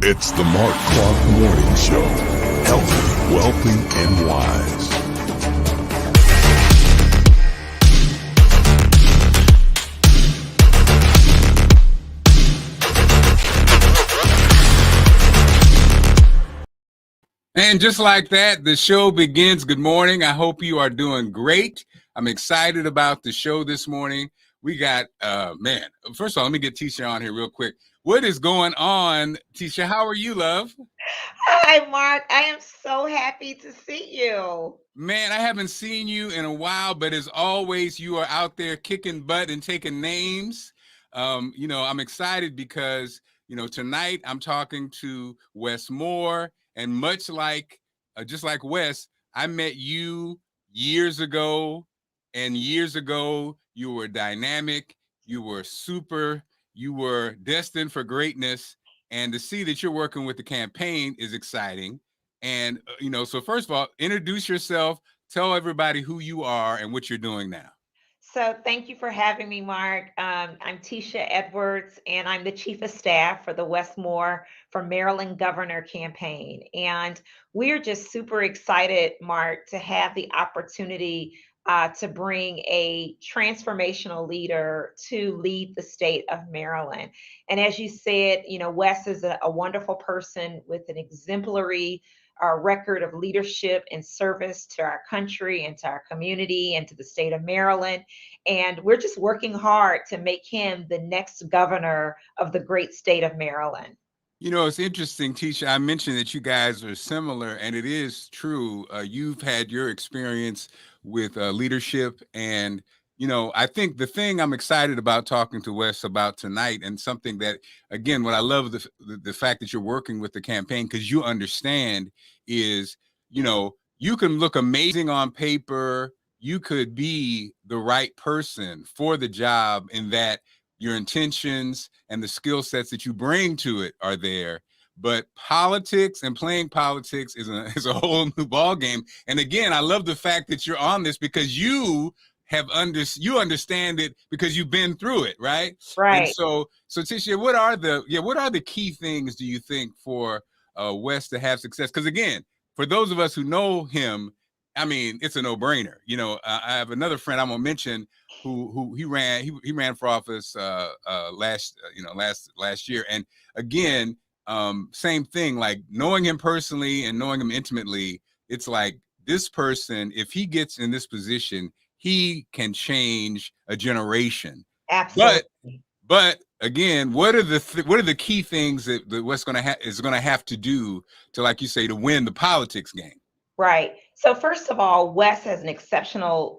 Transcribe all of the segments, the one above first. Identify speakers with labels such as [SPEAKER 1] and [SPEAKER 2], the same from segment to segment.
[SPEAKER 1] It's the Marc Clarke Morning Show. Healthy, wealthy, and wise.
[SPEAKER 2] And just like that, the show begins. Good morning. I hope you are doing great. I'm excited about the show this morning. We got, first of all, let me get Tisha on here real quick. What is going on, Tisha? How are you, love?
[SPEAKER 3] Hi, Mark. I am so happy to see you.
[SPEAKER 2] Man, I haven't seen you in a while, but as always, you are out there kicking butt and taking names. I'm excited because, tonight I'm talking to Wes Moore, and much like, just like Wes, I met you years ago, and years ago, you were dynamic, you were super, you were destined for greatness, and to see that you're working with the campaign is exciting. And, so first of all, introduce yourself, tell everybody who you are and what you're doing now.
[SPEAKER 3] So thank you for having me, Mark. I'm Tisha Edwards, and I'm the Chief of Staff for the Wes Moore for Maryland Governor campaign. And we're just super excited, Mark, to have the opportunity to bring a transformational leader to lead the state of Maryland. And as you said, Wes is a wonderful person with an exemplary record of leadership and service to our country and to our community and to the state of Maryland. And we're just working hard to make him the next governor of the great state of Maryland.
[SPEAKER 2] It's interesting, Tisha. I mentioned that you guys are similar, and it is true. You've had your experience with leadership, and I think the thing I'm excited about talking to Wes about tonight, and something that, again, what I love the fact that you're working with the campaign, because you understand is, you can look amazing on paper. You could be the right person for the job in that your intentions and the skill sets that you bring to it are there. But politics and playing politics is a whole new ball game. And again, I love the fact that you're on this because you understand it because you've been through it, right?
[SPEAKER 3] Right.
[SPEAKER 2] And so Tisha, what are the key things do you think for Wes to have success? Because again, for those of us who know him, I mean, it's a no-brainer. I have another friend I'm gonna mention who he ran for office last year, and again, same thing. Like knowing him personally and knowing him intimately, it's like this person, if he gets in this position, he can change a generation.
[SPEAKER 3] Absolutely.
[SPEAKER 2] But again, what are the key things that Wes is gonna have to do to, like you say, to win the politics game?
[SPEAKER 3] Right. So first of all, Wes has an exceptional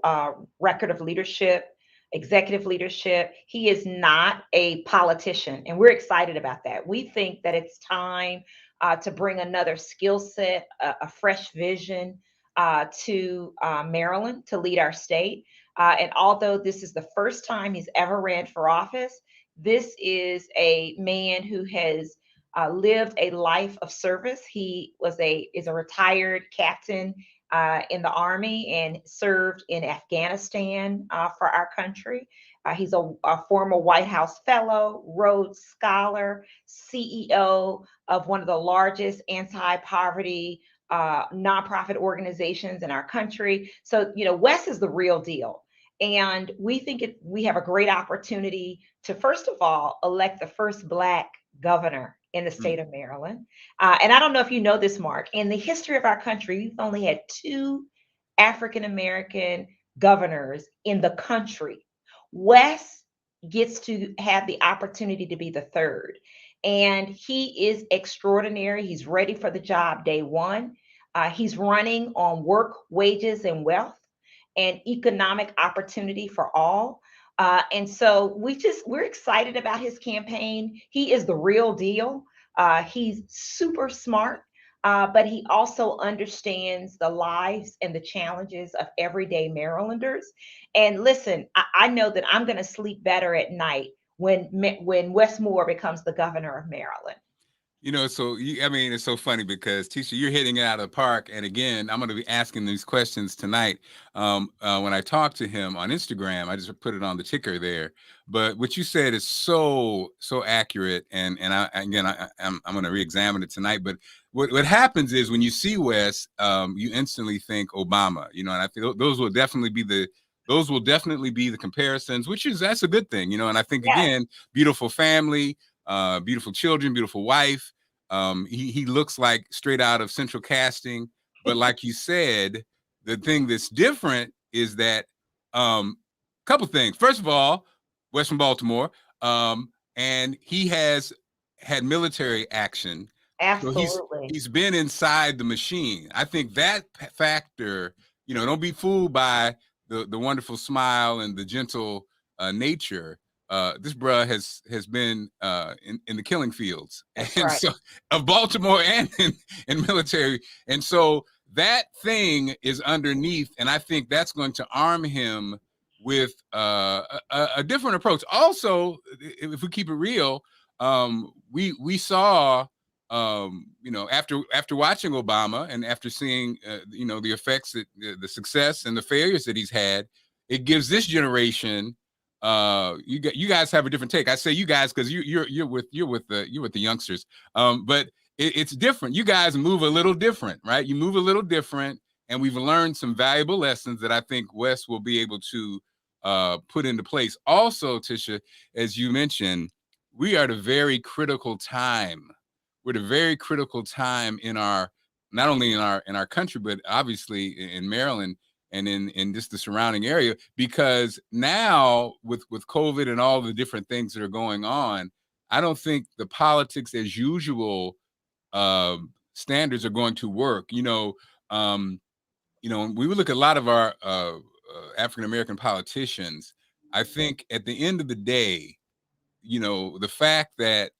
[SPEAKER 3] record of leadership, executive leadership. He is not a politician, and we're excited about that. We think that it's time to bring another skill set, a fresh vision to Maryland to lead our state. And although this is the first time he's ever ran for office, this is a man who has lived a life of service. He is a retired captain in the Army and served in Afghanistan for our country. He's a former White House Fellow, Rhodes Scholar, CEO of one of the largest anti-poverty nonprofit organizations in our country. So, Wes is the real deal. And we think we have a great opportunity to, first of all, elect the first Black governor in the state of Maryland. And I don't know if you know this, Mark, in the history of our country, we've only had 2 African-American governors in the country. Wes gets to have the opportunity to be the third. And he is extraordinary. He's ready for the job day one. He's running on work, wages, and wealth and economic opportunity for all. And so we're excited about his campaign. He is the real deal. He's super smart, but he also understands the lives and the challenges of everyday Marylanders. And listen, I know that I'm going to sleep better at night when Wes Moore becomes the governor of Maryland.
[SPEAKER 2] So I mean, it's so funny because Tisha, you're hitting it out of the park. And again, I'm going to be asking these questions tonight. When I talk to him on Instagram, I just put it on the ticker there. But what you said is so accurate. I'm going to re-examine it tonight. But what happens is when you see Wes, you instantly think Obama. And I think those will definitely be the comparisons, that's a good thing. And I think
[SPEAKER 3] Yes.
[SPEAKER 2] again, beautiful family, beautiful children, beautiful wife. He looks like straight out of Central Casting, but like you said, the thing that's different is that couple things. First of all, West from Baltimore, and he has had military action, so
[SPEAKER 3] Absolutely.
[SPEAKER 2] he's been inside the machine. I think that factor, don't be fooled by the wonderful smile and the gentle nature. This bruh has been in the killing fields,
[SPEAKER 3] That's
[SPEAKER 2] and
[SPEAKER 3] right.
[SPEAKER 2] so of Baltimore and in military, and so that thing is underneath, and I think that's going to arm him with a different approach. Also, if we keep it real, we saw after watching Obama and after seeing the effects that the success and the failures that he's had, it gives this generation you guys have a different take. I say you guys because you're with the youngsters. But it's different. You guys move a little different, right? You move a little different, and we've learned some valuable lessons that I think Wes will be able to put into place. Also, Tisha, as you mentioned, we are at a very critical time. We're at a very critical time in our not only in our country, but obviously in Maryland and in just the surrounding area, because now with COVID and all the different things that are going on, I don't think the politics as usual standards are going to work. We would look at a lot of our African American politicians. I think at the end of the day, the fact that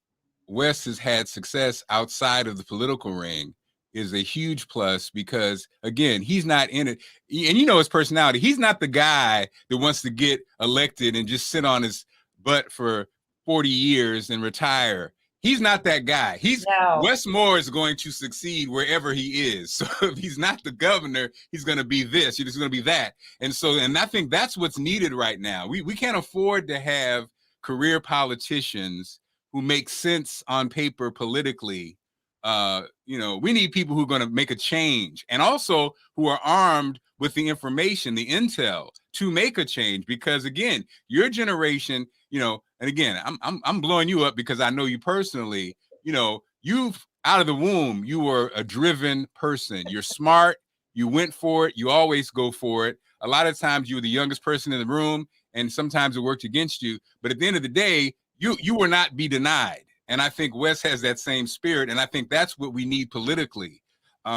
[SPEAKER 2] West has had success outside of the political ring is a huge plus because, again, he's not in it. And his personality. He's not the guy that wants to get elected and just sit on his butt for 40 years and retire. He's not that guy.
[SPEAKER 3] No.
[SPEAKER 2] Wes Moore is going to succeed wherever he is. So if he's not the governor, he's going to be this. He's going to be that. And I think that's what's needed right now. We can't afford to have career politicians who make sense on paper politically. We need people who are going to make a change and also who are armed with the information, the intel to make a change. Because again, your generation, and again, I'm blowing you up because I know you personally. You've out of the womb, you were a driven person. You're smart. You went for it. You always go for it. A lot of times you were the youngest person in the room, and sometimes it worked against you. But at the end of the day, you will not be denied. And I think Wes has that same spirit. And I think that's what we need politically.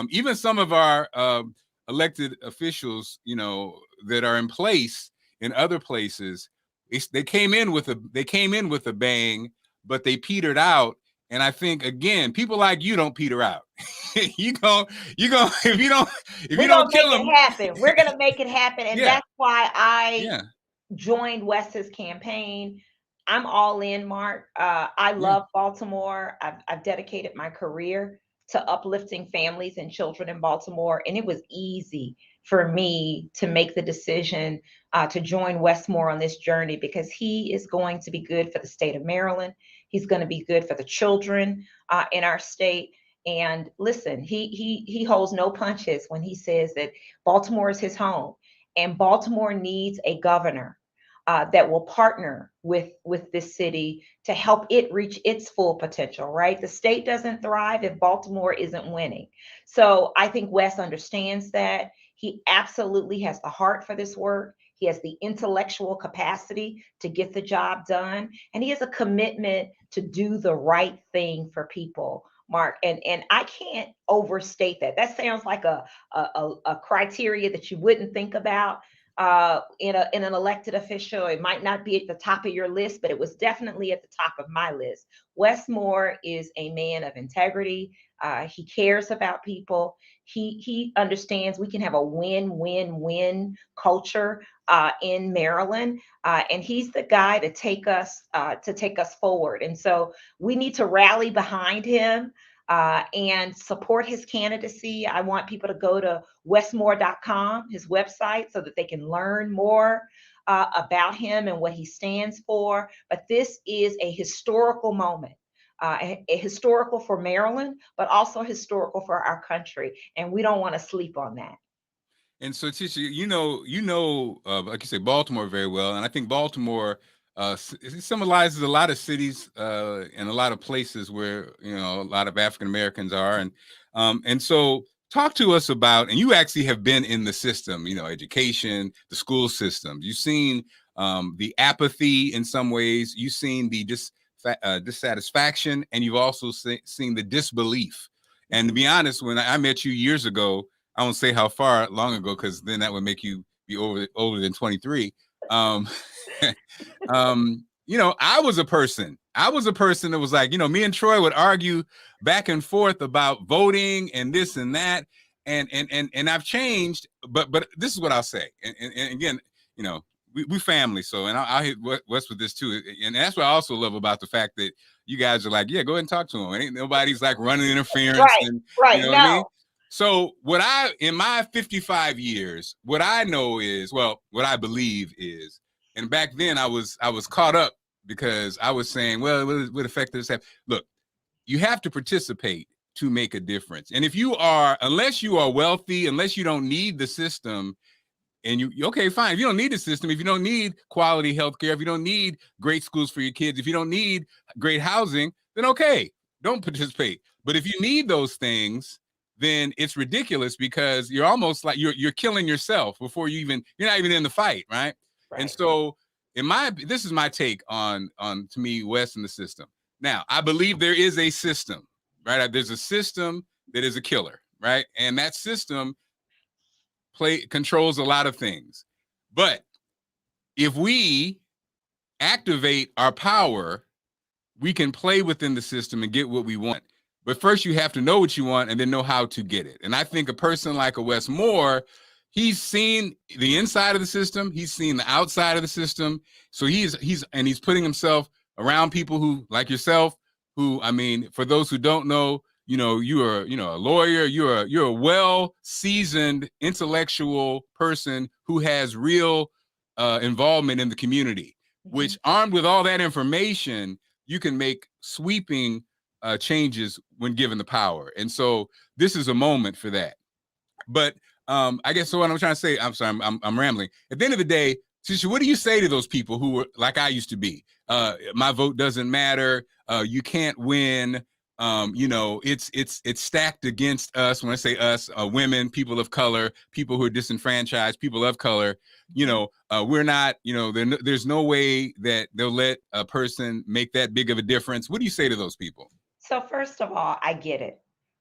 [SPEAKER 2] Even some of our elected officials, that are in place in other places, they came in with a bang, but they petered out. And I think again, people like you don't peter out. you go if you don't kill them.
[SPEAKER 3] Make it happen. We're gonna make it happen. And
[SPEAKER 2] Yeah.
[SPEAKER 3] that's why I
[SPEAKER 2] Yeah.
[SPEAKER 3] joined Wes's campaign. I'm all in, Mark. I
[SPEAKER 2] Yeah.
[SPEAKER 3] love Baltimore. I've dedicated my career to uplifting families and children in Baltimore, and it was easy for me to make the decision to join Westmore on this journey because he is going to be good for the state of Maryland. He's going to be good for the children in our state. And listen, he holds no punches when he says that Baltimore is his home, and Baltimore needs a governor that will partner with this city to help it reach its full potential. Right, the state doesn't thrive if Baltimore isn't winning. So I think Wes understands that. He absolutely has the heart for this work. He has the intellectual capacity to get the job done, and he has a commitment to do the right thing for people. Mark, and I can't overstate that. That sounds like a criteria that you wouldn't think about. in an elected official. It might not be at the top of your list, but it was definitely at the top of my list. Wes Moore is a man of integrity. He cares about people. He understands we can have a win-win-win culture in Maryland, and he's the guy to take us forward. And so we need to rally behind him and support his candidacy. I want people to go to wesmore.com, his website, so that they can learn more about him and what he stands for. But this is a historical moment. A historical for Maryland, but also historical for our country, and we don't want to sleep on that.
[SPEAKER 2] And so, Tisha, like you say, Baltimore very well, and I think Baltimore it symbolizes a lot of cities and a lot of places where a lot of African Americans are, and so talk to us about. And you actually have been in the system, education, the school system. You've seen the apathy in some ways. You've seen the dissatisfaction, and you've also seen the disbelief. And to be honest, when I met you years ago, I won't say how far long ago, because then that would make you be older than 23. I was a person that was like, me and Troy would argue back and forth about voting and this and that. And I've changed, but this is what I'll say. And again, we family. So, and I'll hit Wes with this too. And that's what I also love about the fact that you guys are like, yeah, go ahead and talk to him. Ain't nobody's like running interference.
[SPEAKER 3] Right.
[SPEAKER 2] You know what I mean? So in my 55 years, what I know is, what I believe is, and back then I was caught up because I was saying, well, what effect does this have? Look, you have to participate to make a difference. And unless you are wealthy, unless you don't need the system, and okay, fine. If you don't need the system, if you don't need quality healthcare, if you don't need great schools for your kids, if you don't need great housing, then okay, don't participate. But if you need those things, then it's ridiculous, because you're almost like you're killing yourself before you're not even in the fight, right? And so this is my take on to me, Wes, and the system. Now, I believe there is a system, right? There's a system that is a killer, right? And that system controls a lot of things. But if we activate our power, we can play within the system and get what we want. But first, you have to know what you want and then know how to get it. And I think a person like a Wes Moore, he's seen the inside of the system, he's seen the outside of the system. So he's putting himself around people who, like yourself, who, I mean, for those who don't know, you are, a lawyer, you're a well-seasoned intellectual person who has real involvement in the community, which, armed with all that information, you can make sweeping changes when given the power. And so this is a moment for that. But I guess so what I'm trying to say, I'm sorry, I'm rambling. At the end of the day, Tisha, what do you say to those people who were like I used to be? My vote doesn't matter. You can't win. It's stacked against us. When I say us, women, people of color, people who are disenfranchised, people of color, we're not, there's no way that they'll let a person make that big of a difference. What do you say to those people?
[SPEAKER 3] So first of all, I get it,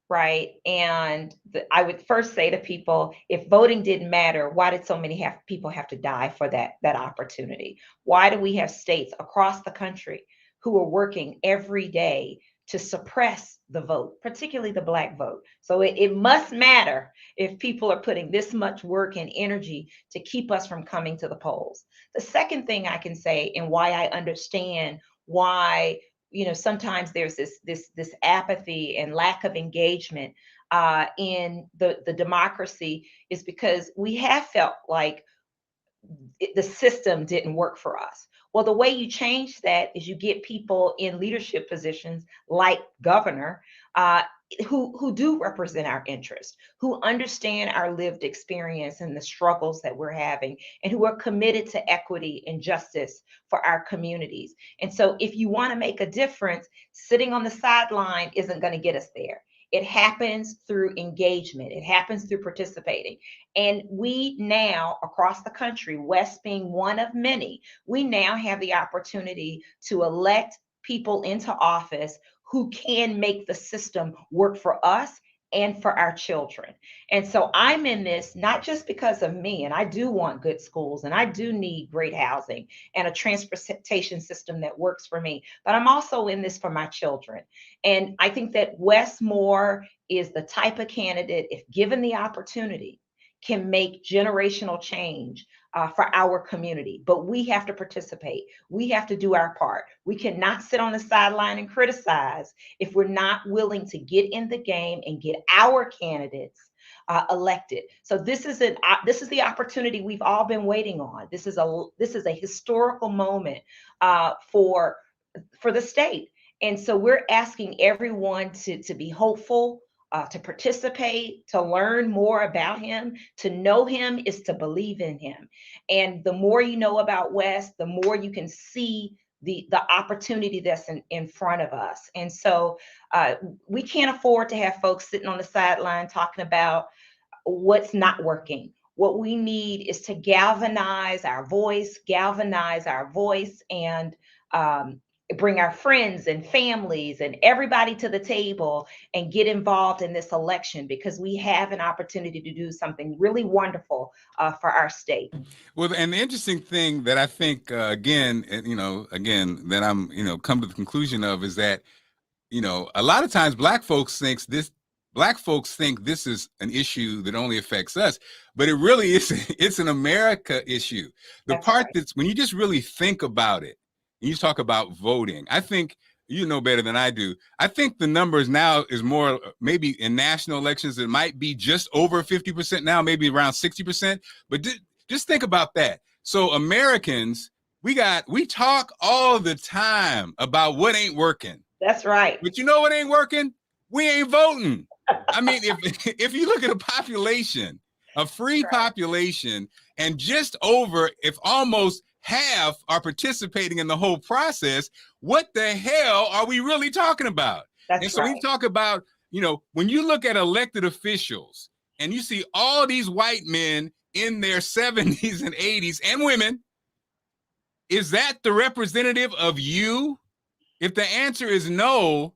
[SPEAKER 3] right? And I would first say to people, if voting didn't matter, why did so many people have to die for that opportunity? Why do we have states across the country who are working every day to suppress the vote, particularly the Black vote? So it must matter if people are putting this much work and energy to keep us from coming to the polls. The second thing I can say, and why I understand why sometimes there's this apathy and lack of engagement in the democracy, is because we have felt like the system didn't work for us. Well, the way you change that is you get people in leadership positions like governor, who do represent our interests, who understand our lived experience and the struggles that we're having, and who are committed to equity and justice for our communities. And so if you want to make a difference, sitting on the sideline isn't going to get us there. It happens through engagement. It happens through participating. And we now, across the country, West being one of many, we now have the opportunity to elect people into office who can make the system work for us and for our children. And so I'm in this not just because of me, and I do want good schools and I do need great housing and a transportation system that works for me, but I'm also in this for my children. And I think that Wes Moore is the type of candidate, if given the opportunity, can make generational change for our community. But we have to participate. We have to do our part. We cannot sit on the sideline and criticize if we're not willing to get in the game and get our candidates elected. So this is the opportunity we've all been waiting on. This is a historical moment for the state. And so we're asking everyone to be hopeful, to participate, to learn more about him. To know him is to believe in him. And the more you know about Wes, the more you can see the opportunity that's in front of us. And so we can't afford to have folks sitting on the sideline talking about what's not working. What we need is to galvanize our voice, and bring our friends and families and everybody to the table and get involved in this election, because we have an opportunity to do something really wonderful for our state.
[SPEAKER 2] Well, and the interesting thing that I think, again, that I'm, come to the conclusion of is that, a lot of times black folks think this is an issue that only affects us, but it really is. It's an America issue. The part that's when you just really think about it, and you talk about voting, I think you know better than I do. I think the numbers now is more, maybe in national elections, it might be just over 50% now, maybe around 60%. But just think about that. So Americans, we talk all the time about what ain't working.
[SPEAKER 3] That's right.
[SPEAKER 2] But you know what ain't working? We ain't voting. I mean, if you look at a population, a free population, and just over, if almost half are participating in the whole process, what the hell are we really talking about? And so we talk about, when you look at elected officials and you see all these white men in their 70s and 80s and women, is that the representative of you? If the answer is no,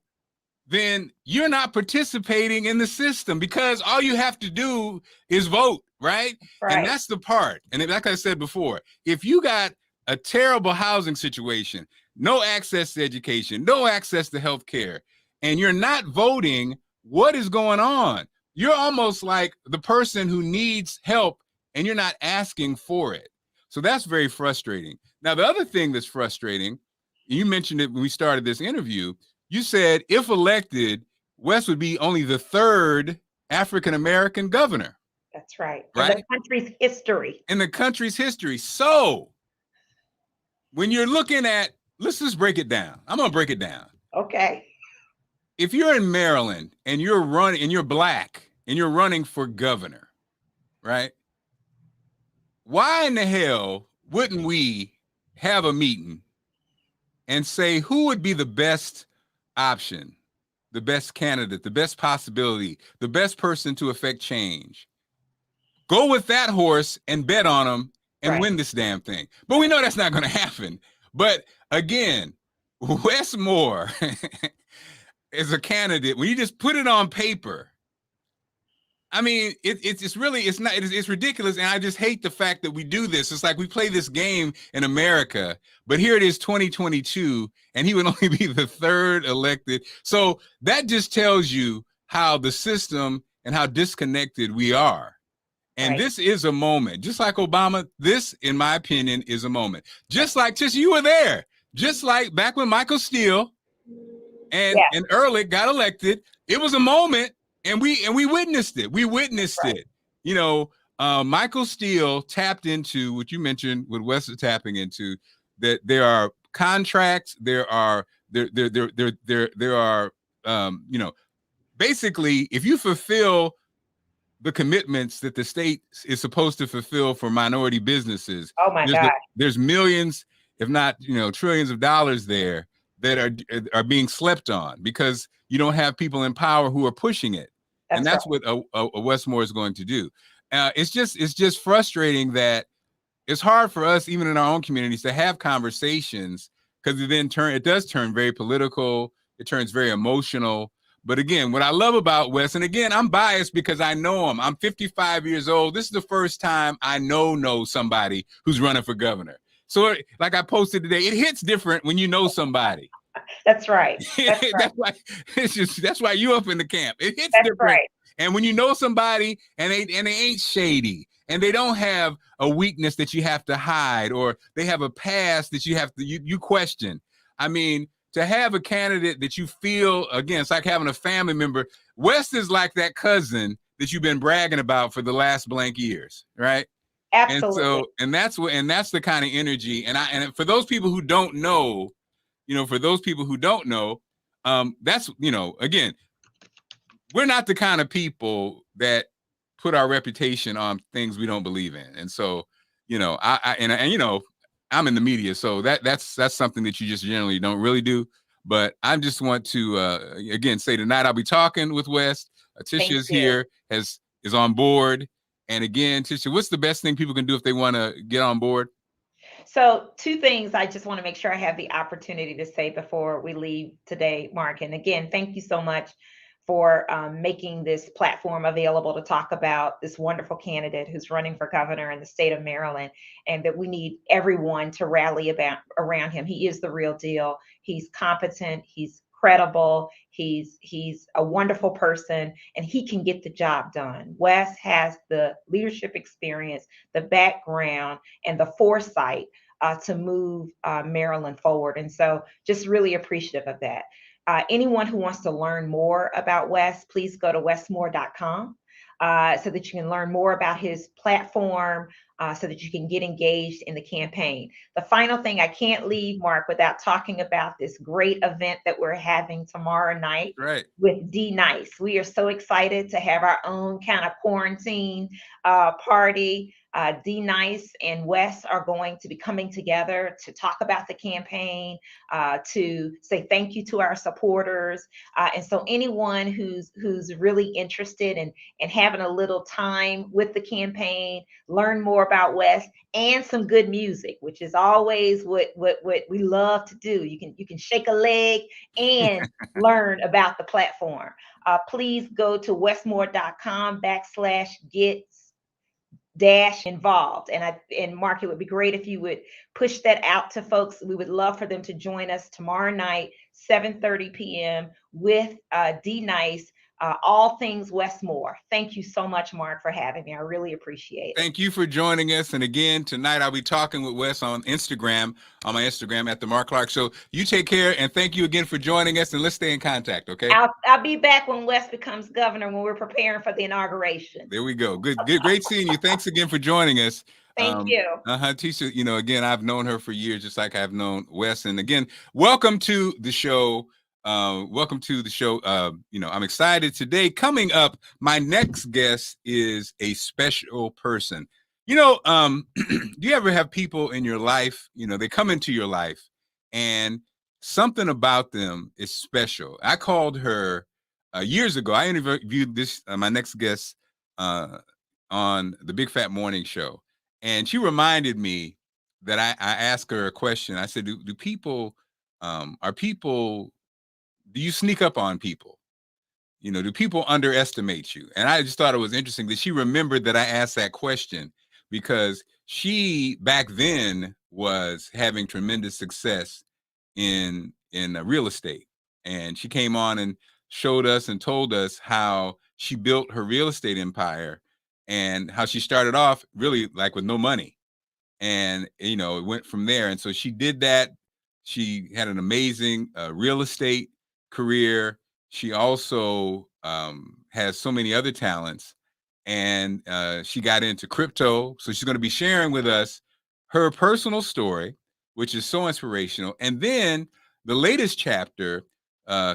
[SPEAKER 2] then you're not participating in the system, because all you have to do is vote, right? And that's the part. And like I said before, if you got a terrible housing situation, no access to education, no access to health care, and you're not voting, what is going on? You're almost like the person who needs help and you're not asking for it. So that's very frustrating. Now, the other thing that's frustrating, you mentioned it when we started this interview, you said if elected, Wes would be only the third African-American governor.
[SPEAKER 3] That's right.
[SPEAKER 2] Right?
[SPEAKER 3] In the country's history.
[SPEAKER 2] In the country's history. So when you're looking at, let's just break it down. I'm going to break it down.
[SPEAKER 3] Okay.
[SPEAKER 2] If you're in Maryland and you're running and you're black and you're running for governor, right? Why in the hell wouldn't we have a meeting and say who would be the best option, the best candidate, the best possibility, the best person to affect change? Go with that horse and bet on him and win this damn thing. But we know that's not going to happen. But again, Wes Moore is a candidate. When you just put it on paper, I mean, it's ridiculous. And I just hate the fact that we do this. It's like we play this game in America, but here it is 2022, and he would only be the third elected. So that just tells you how the system and how disconnected we are. And this is a moment, just like Obama. This, in my opinion, is a moment. Just you were there, just like back when Michael Steele and Ehrlich got elected. It was a moment, and we witnessed it. We witnessed it. Michael Steele tapped into what you mentioned, what Wes is tapping into. That there are contracts. There are basically, if you fulfill the commitments that the state is supposed to fulfill for minority businesses.
[SPEAKER 3] Oh my God.
[SPEAKER 2] There's millions, if not, trillions of dollars there that are being slept on because you don't have people in power who are pushing it. And that's what a Wes Moore is going to do. It's just frustrating that it's hard for us, even in our own communities, to have conversations because it does turn very political. It turns very emotional. But again, what I love about Wes, and again, I'm biased because I know him. I'm 55 years old. This is the first time I know somebody who's running for governor. So like I posted today, it hits different when you know somebody.
[SPEAKER 3] That's right. That's right.
[SPEAKER 2] That's why you up in the camp. It hits
[SPEAKER 3] That's
[SPEAKER 2] different.
[SPEAKER 3] right.
[SPEAKER 2] And when you know somebody and they ain't shady and they don't have a weakness that you have to hide, or they have a past that you have to you question. I mean, to have a candidate that you feel, again, it's like having a family member. West is like that cousin that you've been bragging about for the last blank years, right?
[SPEAKER 3] Absolutely.
[SPEAKER 2] And that's the kind of energy. And for those people who don't know, that's, again, we're not the kind of people that put our reputation on things we don't believe in. And so, I'm in the media, so that's something that you just generally don't really do. But I just want to again say tonight I'll be talking with Wes. Tisha's here, is on board. And again, Tisha, what's the best thing people can do if they want to get on board?
[SPEAKER 3] So 2 things I just want to make sure I have the opportunity to say before we leave today, Mark. And again, thank you so much for making this platform available to talk about this wonderful candidate who's running for governor in the state of Maryland, and that we need everyone to rally around him. He is the real deal. He's competent. He's credible. He's a wonderful person, and he can get the job done. Wes has the leadership experience, the background, and the foresight to move Maryland forward. And so just really appreciative of that. Anyone who wants to learn more about Wes, please go to wesmore.com so that you can learn more about his platform, so that you can get engaged in the campaign. The final thing, I can't leave, Mark, without talking about this great event that we're having tomorrow night with D Nice. We are so excited to have our own kind of quarantine party. D Nice and Wes are going to be coming together to talk about the campaign, to say thank you to our supporters. And so anyone who's really interested in having a little time with the campaign, learn more about Wes, and some good music, which is always what we love to do. You can shake a leg and learn about the platform. Please go to wesmore.com/get-involved. And Mark, it would be great if you would push that out to folks. We would love for them to join us tomorrow night, 7:30 p.m. with D Nice, all things Wes Moore. Thank you so much, Mark, for having me. I really appreciate it.
[SPEAKER 2] Thank you for joining us. And again, tonight I'll be talking with Wes on Instagram, on my Instagram at the Marc Clarke Show. You take care, and thank you again for joining us, and let's stay in contact, okay?
[SPEAKER 3] I'll be back when Wes becomes governor, when we're preparing for the inauguration.
[SPEAKER 2] There we go. Good, great seeing you. Thanks again for joining us.
[SPEAKER 3] Thank you.
[SPEAKER 2] Tisha, again, I've known her for years, just like I've known Wes. And again, welcome to the show. I'm excited today. Coming up, my next guest is a special person. Do you ever have people in your life, they come into your life and something about them is special? I called her years ago. I interviewed my next guest on the Big Fat Morning Show. And she reminded me that I asked her a question. I said, do you sneak up on people? Do people underestimate you? And I just thought it was interesting that she remembered that I asked that question, because she back then was having tremendous success in real estate. And she came on and showed us and told us how she built her real estate empire and how she started off really like with no money. And, it went from there. And so she did that. She had an amazing real estate career. She also has so many other talents, and she got into crypto. So she's going to be sharing with us her personal story, which is so inspirational. And then the latest chapter,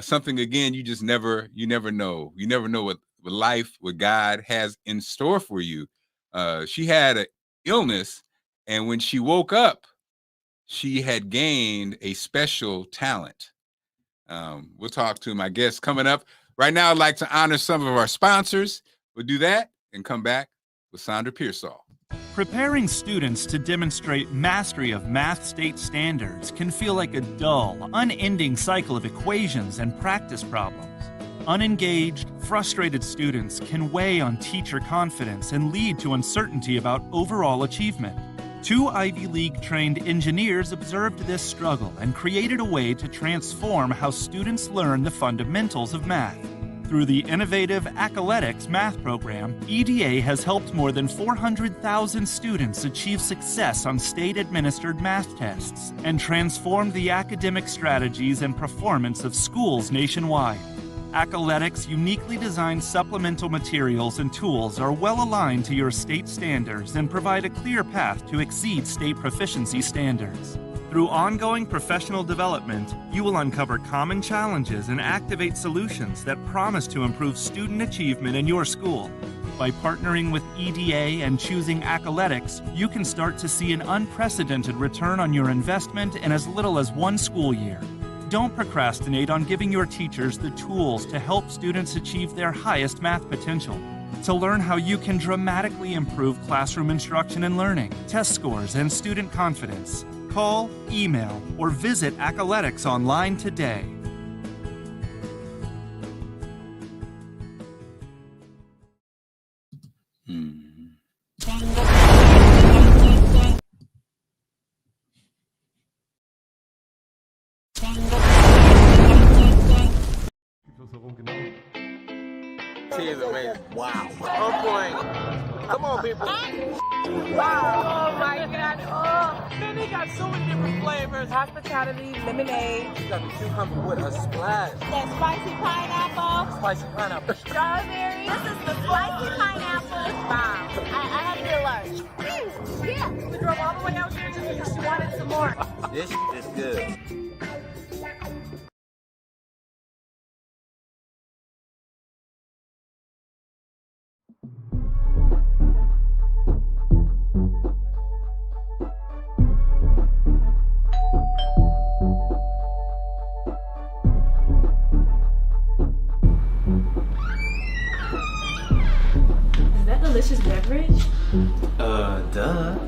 [SPEAKER 2] something again, you never know. You never know what life, what God has in store for you. She had an illness, and when she woke up, she had gained a special talent. We'll talk to my guests coming up. Right now, I'd like to honor some of our sponsors. We'll do that and come back with Sandra Pearsall.
[SPEAKER 4] Preparing students to demonstrate mastery of math state standards can feel like a dull, unending cycle of equations and practice problems. Unengaged, frustrated students can weigh on teacher confidence and lead to uncertainty about overall achievement. Two Ivy League-trained engineers observed this struggle and created a way to transform how students learn the fundamentals of math. Through the innovative Accoletics math program, EDA has helped more than 400,000 students achieve success on state-administered math tests and transformed the academic strategies and performance of schools nationwide. Accoletics' uniquely designed supplemental materials and tools are well aligned to your state standards and provide a clear path to exceed state proficiency standards. Through ongoing professional development, you will uncover common challenges and activate solutions that promise to improve student achievement in your school. By partnering with EDA and choosing Accoletics, you can start to see an unprecedented return on your investment in as little as one school year. Don't procrastinate on giving your teachers the tools to help students achieve their highest math potential. To learn how you can dramatically improve classroom instruction and learning, test scores, and student confidence, call, email, or visit Accoletics online today.
[SPEAKER 5] Tea is amazing. Wow. On point. Come on, people.
[SPEAKER 6] Wow. Oh my God. Oh, man, they got so many different flavors. Hospitality, lemonade.
[SPEAKER 5] You got the cucumber with a splash.
[SPEAKER 6] That spicy pineapple.
[SPEAKER 5] Spicy pineapple.
[SPEAKER 6] Strawberry. This is the spicy pineapple. Wow. I had to get a large. Yeah. We drove all the way out here just because she wanted some more.
[SPEAKER 5] This is good.
[SPEAKER 7] Is that delicious beverage?
[SPEAKER 5] Duh.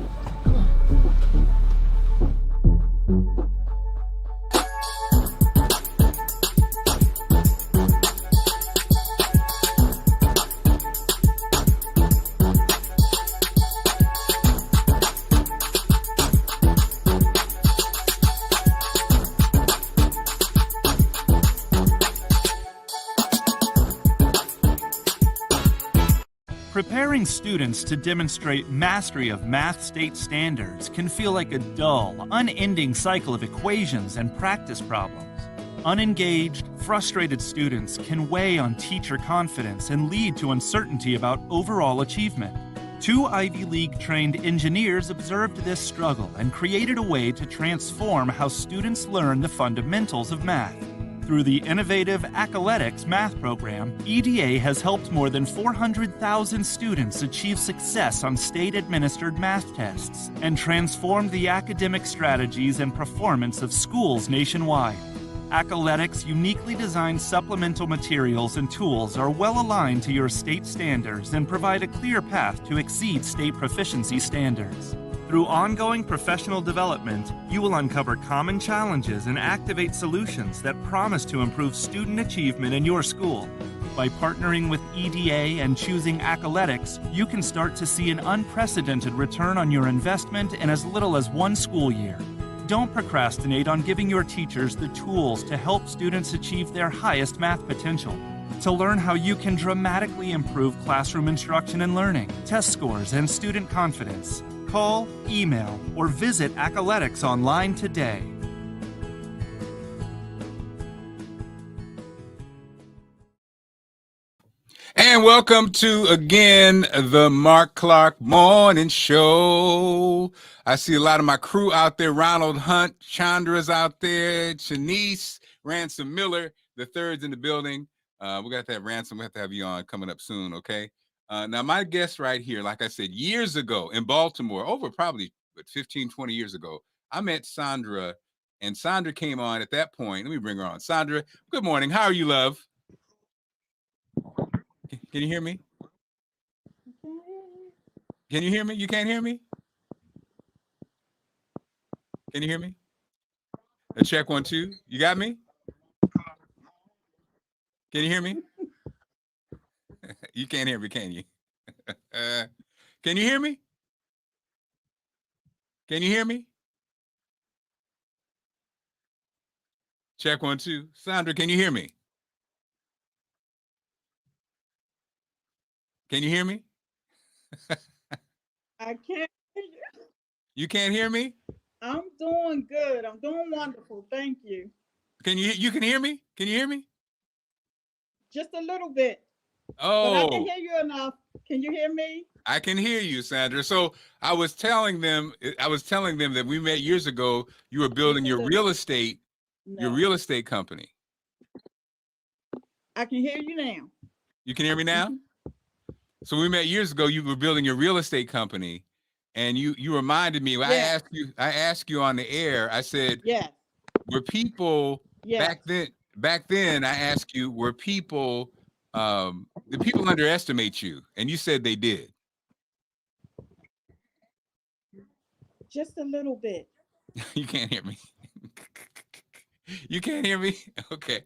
[SPEAKER 4] Preparing students to demonstrate mastery of math state standards can feel like a dull, unending cycle of equations and practice problems. Unengaged, frustrated students can weigh on teacher confidence and lead to uncertainty about overall achievement. Two Ivy League-trained engineers observed this struggle and created a way to transform how students learn the fundamentals of math. Through the innovative Accoletics math program, EDA has helped more than 400,000 students achieve success on state-administered math tests and transformed the academic strategies and performance of schools nationwide. Accoletics' uniquely designed supplemental materials and tools are well aligned to your state standards and provide a clear path to exceed state proficiency standards. Through ongoing professional development, you will uncover common challenges and activate solutions that promise to improve student achievement in your school. By partnering with EDA and choosing Accoletics, you can start to see an unprecedented return on your investment in as little as one school year. Don't procrastinate on giving your teachers the tools to help students achieve their highest math potential. To learn how you can dramatically improve classroom instruction and learning, test scores, and student confidence, call, email, or visit Accoletics online today.
[SPEAKER 2] And welcome to, again, the Marc Clarke Morning Show. I see a lot of my crew out there. Ronald Hunt, Chandra's out there, Shanice, Ransom Miller, the third's in the building. We got that Ransom. We have to have you on coming up soon, okay? Now, my guest right here, like I said, years ago in Baltimore, over probably 15, 20 years ago, I met Sandra, and Sandra came on at that point. Let me bring her on. Sandra, good morning. How are you, love? Can you hear me? Can you hear me? You can't hear me? Can you hear me? A check 1 2. You got me? Can you hear me? You can't hear me, can you? Can you hear me? Can you hear me? Check 1, 2. Sandra, can you hear me? Can you hear me?
[SPEAKER 8] I can't hear you.
[SPEAKER 2] You can't hear me?
[SPEAKER 8] I'm doing good. I'm doing wonderful. Thank you.
[SPEAKER 2] You can hear me? Can you hear me?
[SPEAKER 8] Just a little bit, but I can
[SPEAKER 2] Oh,
[SPEAKER 8] hear you enough. Can you hear me?
[SPEAKER 2] I can hear you, Sandra. So I was telling them that we met years ago. You were building
[SPEAKER 8] Just a
[SPEAKER 2] your
[SPEAKER 8] little.
[SPEAKER 2] real
[SPEAKER 8] No,
[SPEAKER 2] estate company.
[SPEAKER 8] I can hear you now.
[SPEAKER 2] You can hear me now?
[SPEAKER 8] Mhm.
[SPEAKER 2] So we met years ago. You were building your real estate company, and you reminded me.
[SPEAKER 8] Yes,
[SPEAKER 2] I asked you on the air. I said,
[SPEAKER 8] yes,
[SPEAKER 2] were people
[SPEAKER 8] yes.
[SPEAKER 2] back then? I asked you, were people did people underestimate you? And you said they did.
[SPEAKER 8] Just a little bit.
[SPEAKER 2] You can't hear me. You can't hear me. Okay.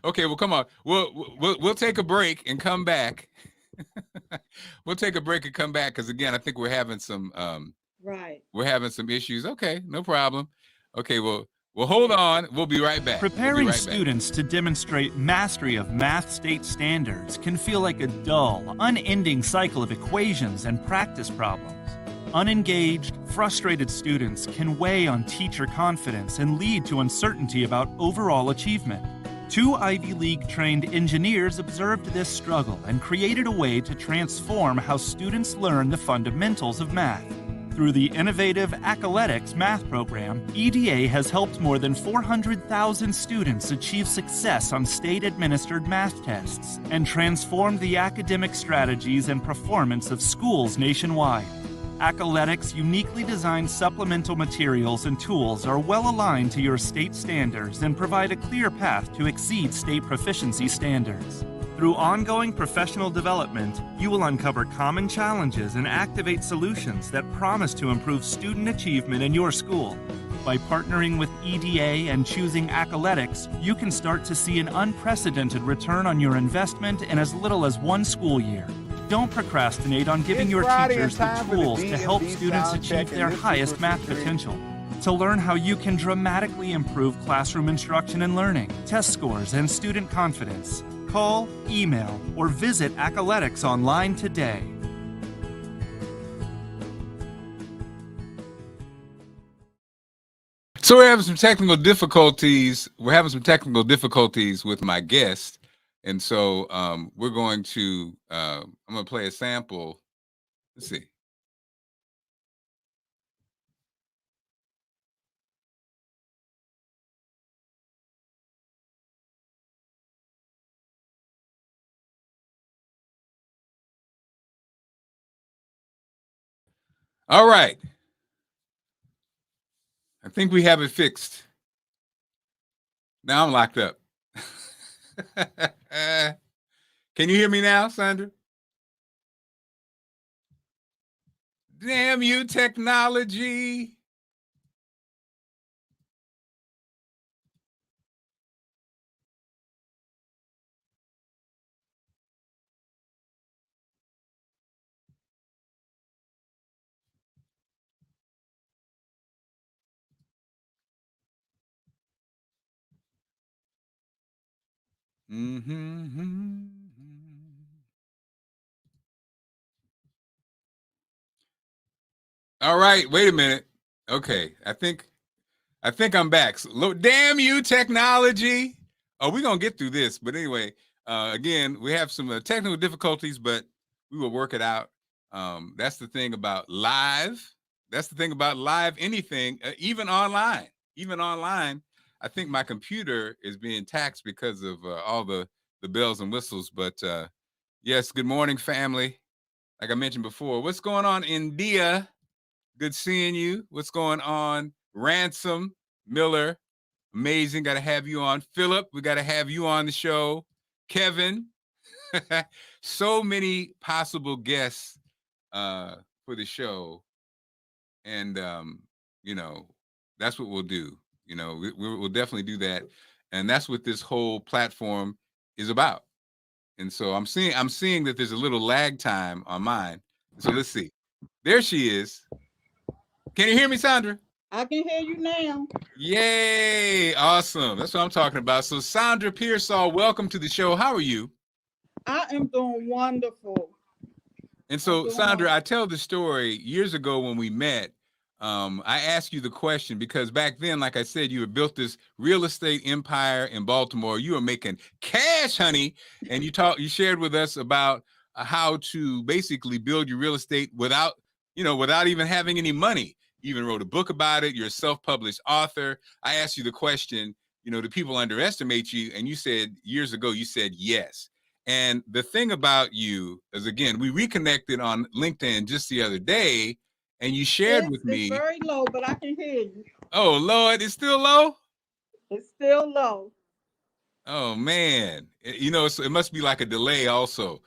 [SPEAKER 2] Okay. Well, come on. We'll take a break and come back. We'll take a break and come back because again, I think
[SPEAKER 8] Right.
[SPEAKER 2] we're having some issues. Okay, no problem. Okay, well hold
[SPEAKER 8] Yeah.
[SPEAKER 2] on. We'll be right back.
[SPEAKER 4] Preparing students to demonstrate mastery of math state standards can feel like a dull, unending cycle of equations and practice problems. Unengaged, frustrated students can weigh on teacher confidence and lead to uncertainty about overall achievement. 2 Ivy League trained engineers observed this struggle and created a way to transform how students learn the fundamentals of math. Through the innovative Accoletics math program, EDA has helped more than 400,000 students achieve success on state-administered math tests and transformed the academic strategies and performance of schools nationwide. Accoletics' uniquely designed supplemental materials and tools are well aligned to your state standards and provide a clear path to exceed state proficiency standards. Through ongoing professional development, you will uncover common challenges and activate solutions that promise to improve student achievement in your school. By partnering with EDA and choosing Accoletics, you can start to see an unprecedented return on your investment in as little as 1 school year. Don't procrastinate on giving your teachers the tools to help students achieve their highest math potential. To learn how you can dramatically improve classroom instruction and learning, test scores, and student confidence, call, email, or visit Accoletics online today.
[SPEAKER 2] So we're having some technical difficulties. We're having some technical difficulties with my guest. And so we're going to I'm going to play a sample. Let's see. All right. I think we have it fixed. Now I'm locked up. Can you hear me now, Sandra? Damn you, technology. Mm-hmm. All right, wait a minute. Okay, I think I'm back. So, damn you, technology. Oh, we're gonna get through this, but anyway, again, we have some technical difficulties, but we will work it out. That's the thing about live. That's the thing about live anything, even online. Even online, I think my computer is being taxed because of all the bells and whistles. But yes, good morning, family. Like I mentioned before, what's going on, India? Good seeing you. What's going on, Ransom Miller? Amazing. Got to have you on. Philip, we got to have you on the show. Kevin, so many possible guests for the show. And, you know, that's what we'll do. You know, we'll definitely do that. And that's what this whole platform is about. And so I'm seeing that there's a little lag time on mine. So let's see. There she is. Can you hear me, Sandra?
[SPEAKER 8] I can hear you now.
[SPEAKER 2] Yay! Awesome. That's what I'm talking about. So Sandra Pearsall, welcome to the show. How are you?
[SPEAKER 8] I am doing wonderful.
[SPEAKER 2] And so, Sandra, I tell the story years ago when we met. I asked you the question because back then, like I said, you had built this real estate empire in Baltimore. You were making cash, honey, and you shared with us about how to basically build your real estate without even having any money. You even wrote a book about it. You're a self-published author. I asked you the question, do people underestimate you? And you said years ago, you said yes. And the thing about you is, again, we reconnected on LinkedIn just the other day, and you shared with me.
[SPEAKER 8] It's very low, but I can hear you.
[SPEAKER 2] Oh, Lord, it's still low?
[SPEAKER 8] It's still low.
[SPEAKER 2] Oh, man. It must be like a delay also.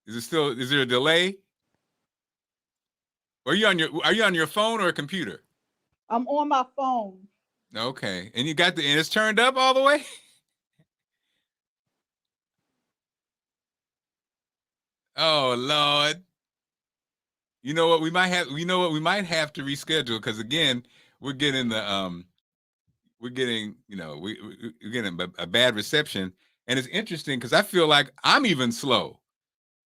[SPEAKER 2] Is there a delay? Are you on your phone or a computer?
[SPEAKER 8] I'm on my phone.
[SPEAKER 2] Okay. And and it's turned up all the way? Oh, Lord. You know what? We might have to reschedule because again, we're getting a bad reception, and it's interesting because I feel like I'm even slow.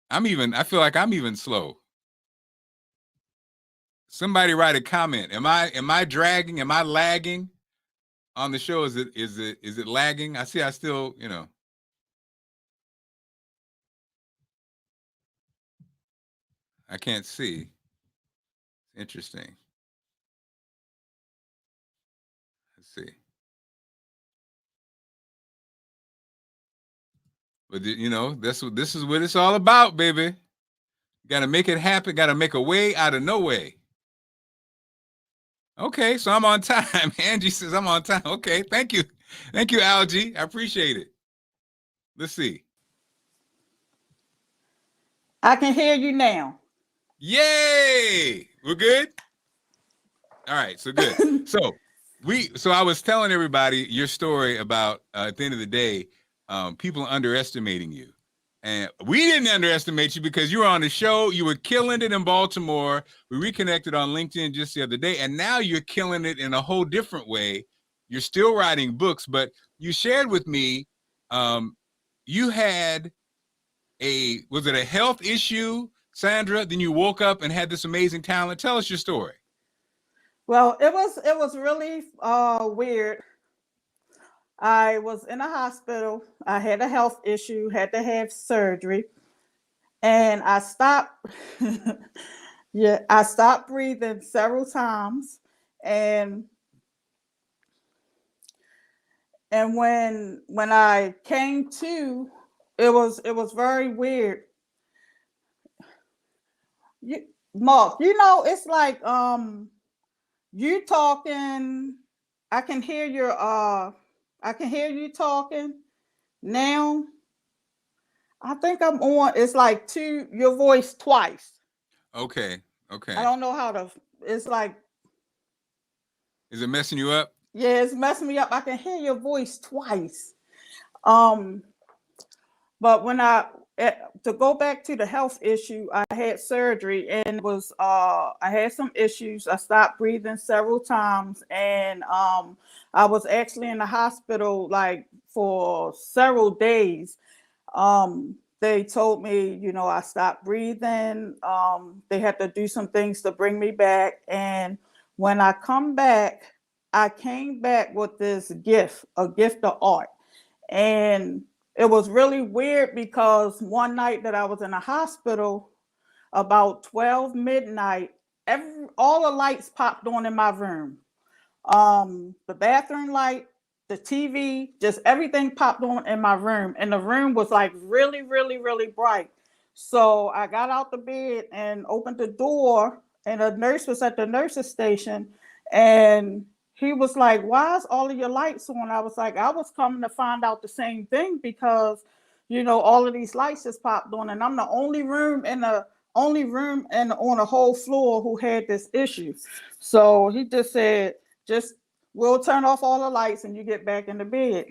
[SPEAKER 2] I feel like I'm even slow. Somebody write a comment. Am I dragging? Am I lagging on the show? Is it lagging? I still, I can't see. Interesting. Let's see. But this is what it's all about, baby. Got to make it happen. Got to make a way out of no way. Okay, so I'm on time. Angie says I'm on time. Okay, thank you, Algie. I appreciate it. Let's see.
[SPEAKER 8] I can hear you now.
[SPEAKER 2] Yay! We're good. All right, so good. So I was telling everybody your story about at the end of the day, people underestimating you. And we didn't underestimate you because you were on the show. You were killing it in Baltimore. We reconnected on LinkedIn just the other day, and now you're killing it in a whole different way. You're still writing books, but you shared with me you had was it a health issue, Sandra? Then you woke up and had this amazing talent. Tell us your story.
[SPEAKER 8] Well, it was really weird. I was in a hospital. I had a health issue, had to have surgery, and I stopped. I stopped breathing several times, and when I came to, it was very weird. Mark, it's like you talking. I can hear you talking now. I think I'm on. It's like your voice twice.
[SPEAKER 2] Okay.
[SPEAKER 8] I don't know how to. It's like.
[SPEAKER 2] Is it messing you up?
[SPEAKER 8] Yeah, it's messing me up. I can hear your voice twice. But when to go back to the health issue, I had surgery and I had some issues. I stopped breathing several times, and I was actually in the hospital like for several days. They told me, I stopped breathing. They had to do some things to bring me back. And when I came back with this gift, a gift of art. And it was really weird because one night that I was in a hospital, about 12 midnight, all the lights popped on in my room. The bathroom light, the TV, just everything popped on in my room. And the room was like really, really, really bright. So I got out the bed and opened the door, and a nurse was at the nurse's station. And he was like, "Why is all of your lights on?" I was like, "I was coming to find out the same thing because, all of these lights just popped on, and I'm the only room and on a whole floor who had this issue." So he just said, "We'll turn off all the lights and you get back in the bed."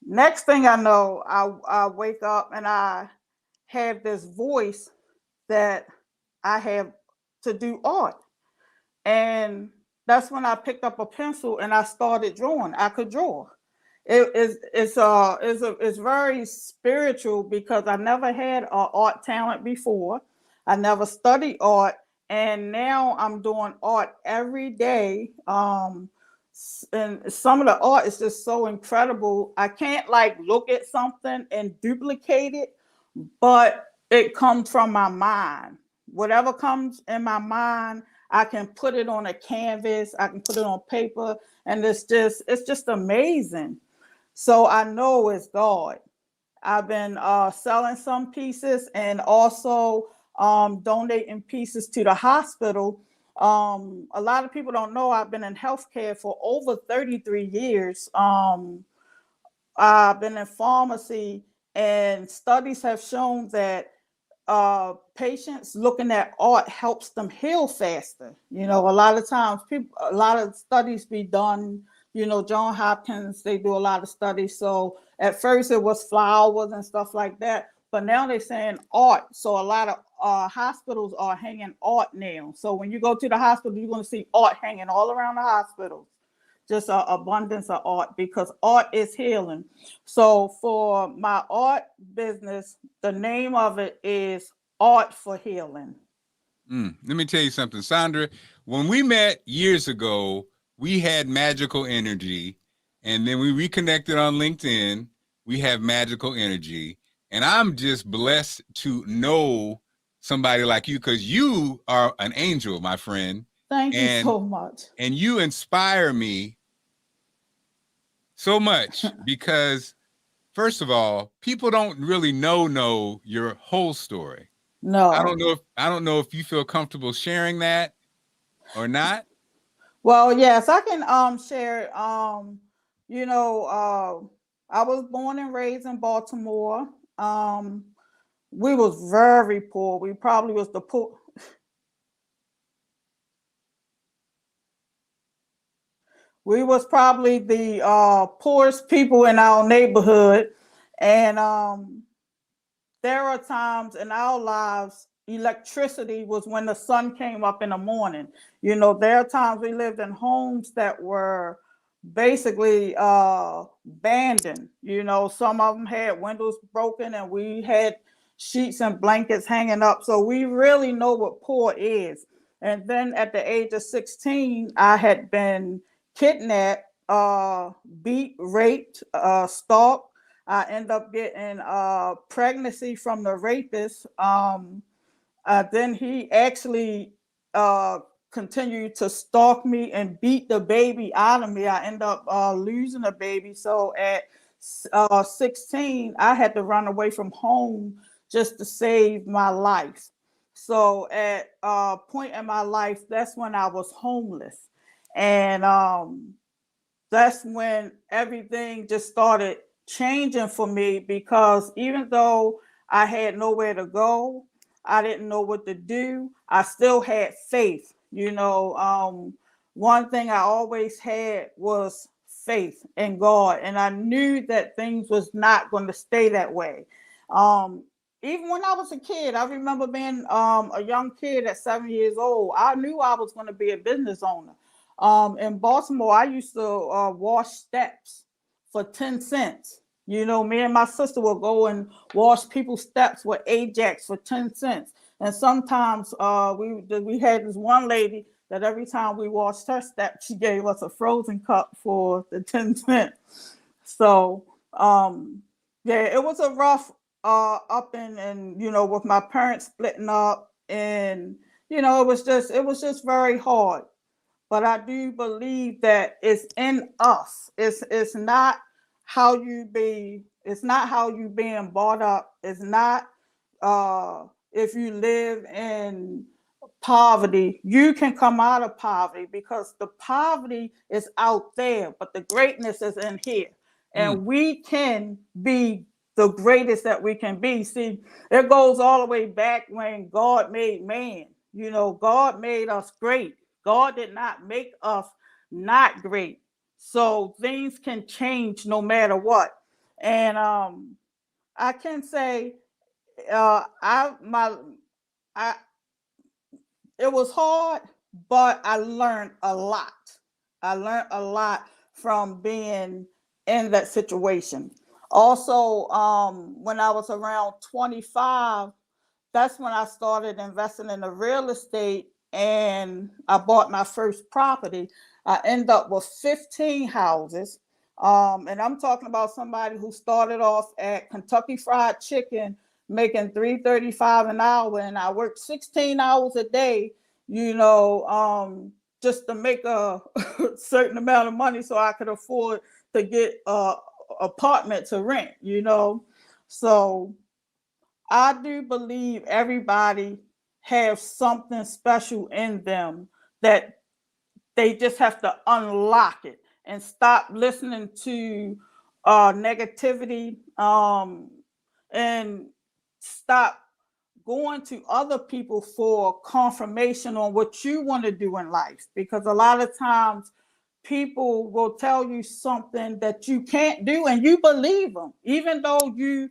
[SPEAKER 8] Next thing I know, I wake up and I have this voice that I have to do art. And that's when I picked up a pencil and I started drawing. I could draw. It's very spiritual because I never had art talent before. I never studied art, and now I'm doing art every day. And some of the art is just so incredible. I can't like look at something and duplicate it, but it comes from my mind. Whatever comes in my mind, I can put it on a canvas, I can put it on paper, and it's just amazing. So I know it's God. I've been selling some pieces and also donating pieces to the hospital. A lot of people don't know I've been in healthcare for over 33 years. I've been in pharmacy, and studies have shown that patients looking at art helps them heal faster. A lot of times a lot of studies be done, John Hopkins, they do a lot of studies. So at first it was flowers and stuff like that, but now they're saying art. So a lot of hospitals are hanging art now. So when you go to the hospital, you're going to see art hanging all around the hospital. Just an abundance of art because art is healing. So for my art business, the name of it is Art for Healing.
[SPEAKER 2] Let me tell you something, Sandra. When we met years ago, we had magical energy, and then we reconnected on LinkedIn. We have magical energy, and I'm just blessed to know somebody like you because you are an angel, my friend.
[SPEAKER 8] Thank you so much.
[SPEAKER 2] And you inspire me so much because, first of all, people don't really know your whole story.
[SPEAKER 8] No.
[SPEAKER 2] I don't know if you feel comfortable sharing that or not.
[SPEAKER 8] Well, yes, I can share. I was born and raised in Baltimore. We was very poor. We probably was the poor. We was probably the poorest people in our neighborhood, and there are times in our lives electricity was when the sun came up in the morning. There are times we lived in homes that were basically abandoned. Some of them had windows broken, and we had sheets and blankets hanging up. So we really know what poor is. And then at the age of 16, I had been kidnapped, beat, raped, stalked. I end up getting pregnancy from the rapist. Then he actually continued to stalk me and beat the baby out of me. I end up losing the baby. So at 16, I had to run away from home just to save my life. So at a point in my life, that's when I was homeless. And that's when everything just started changing for me, because even though I had nowhere to go, I didn't know what to do, I still had faith. One thing I always had was faith in God, and I knew that things was not going to stay that way. Even when I was a kid, I remember being a young kid at 7 years old. I knew I was going to be a business owner. In Baltimore, I used to wash steps for 10 cents. Me and my sister would go and wash people's steps with Ajax for 10 cents. And sometimes we had this one lady that every time we washed her steps, she gave us a frozen cup for the 10 cents. So, it was a rough up and with my parents splitting up, and it was just very hard. But I do believe that it's in us. It's not how you be. It's not how you being brought up. It's not if you live in poverty, you can come out of poverty, because the poverty is out there, but the greatness is in here. And we can be the greatest that we can be. See, it goes all the way back when God made man. God made us great. God did not make us not great. So things can change no matter what. And I can say I it was hard, but I learned a lot. I learned a lot from being in that situation. Also, when I was around 25, that's when I started investing in the real estate and I bought my first property. I ended up with 15 houses. And I'm talking about somebody who started off at Kentucky Fried Chicken making $3.35 an hour, and I worked 16 hours a day, just to make a certain amount of money so I could afford to get a apartment to rent. So I do believe everybody has something special in them that they just have to unlock it and stop listening to negativity, and stop going to other people for confirmation on what you want to do in life. Because a lot of times people will tell you something that you can't do and you believe them, even though you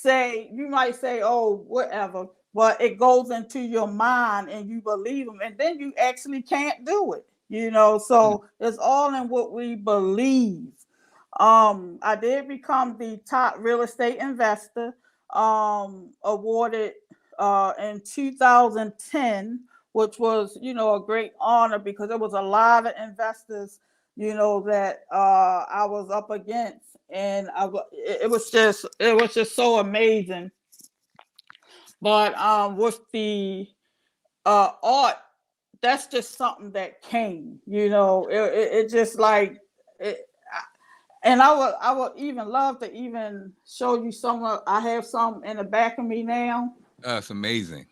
[SPEAKER 8] might say, oh, whatever, but it goes into your mind and you believe them, and then you actually can't do it. So it's all in what we believe. I did become the top real estate investor, awarded in 2010, which was, a great honor because there was a lot of investors, that I was up against, and it was just so amazing. But with the art, that's just something that came, it just like it. And I would even love to even show you some. I have some in the back of me now.
[SPEAKER 2] It's amazing.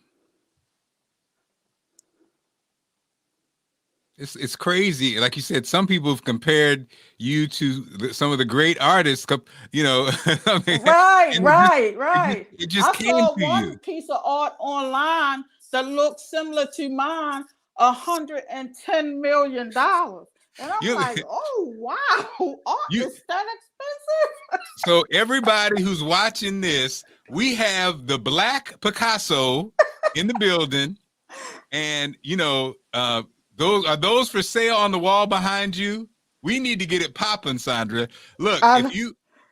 [SPEAKER 2] It's crazy. Like you said, some people have compared you to some of the great artists. I mean,
[SPEAKER 8] Right.
[SPEAKER 2] It just
[SPEAKER 8] I
[SPEAKER 2] came
[SPEAKER 8] saw
[SPEAKER 2] to
[SPEAKER 8] one
[SPEAKER 2] you.
[SPEAKER 8] piece of art online that looked similar to mine, $110 million. And I'm like, oh wow, art is that expensive?
[SPEAKER 2] So everybody who's watching this, we have the Black Picasso in the building, and those for sale on the wall behind you. We need to get it popping, Sandra. Look,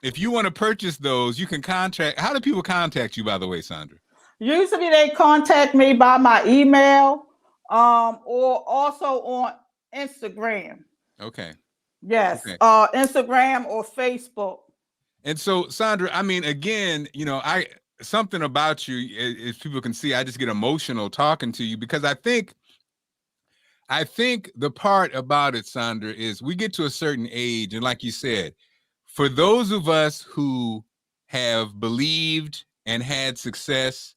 [SPEAKER 2] if you want to purchase those, you can contact. How do people contact you, by the way, Sandra?
[SPEAKER 8] Usually they contact me by my email, or also on Instagram.
[SPEAKER 2] Okay.
[SPEAKER 8] Yes.
[SPEAKER 2] Okay.
[SPEAKER 8] Instagram or Facebook.
[SPEAKER 2] And so, Sandra, I mean, again, something about you, as people can see, I just get emotional talking to you because I think the part about it, Sandra, is we get to a certain age, and like you said, for those of us who have believed and had success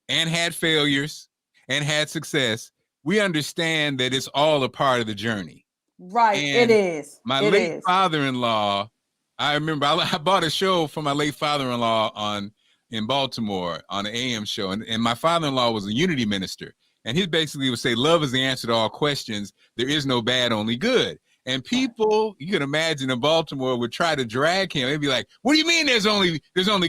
[SPEAKER 2] and had failures and had success, we understand that it's all a part of the journey.
[SPEAKER 8] Right.
[SPEAKER 2] And
[SPEAKER 8] it is.
[SPEAKER 2] My late father-in-law, I remember I bought a show for my late father-in-law in Baltimore on an AM show. And my father-in-law was a unity minister. And he basically would say, love is the answer to all questions. There is no bad, only good. And people, you can imagine, in Baltimore would try to drag him. They'd be like, what do you mean there's only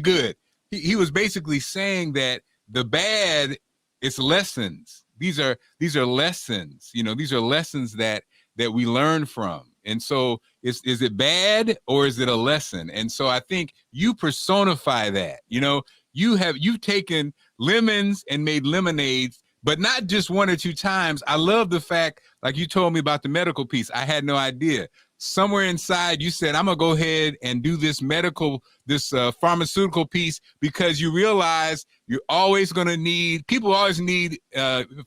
[SPEAKER 2] good? He was basically saying that the bad, it's lessons. These are lessons. These are lessons that we learn from. And so is it bad or is it a lesson? And so I think you personify that. You've taken lemons and made lemonades, but not just one or two times. I love the fact, like you told me about the medical piece. I had no idea. Somewhere inside you said, I'm gonna go ahead and do this pharmaceutical piece, because you realize you're always gonna people always need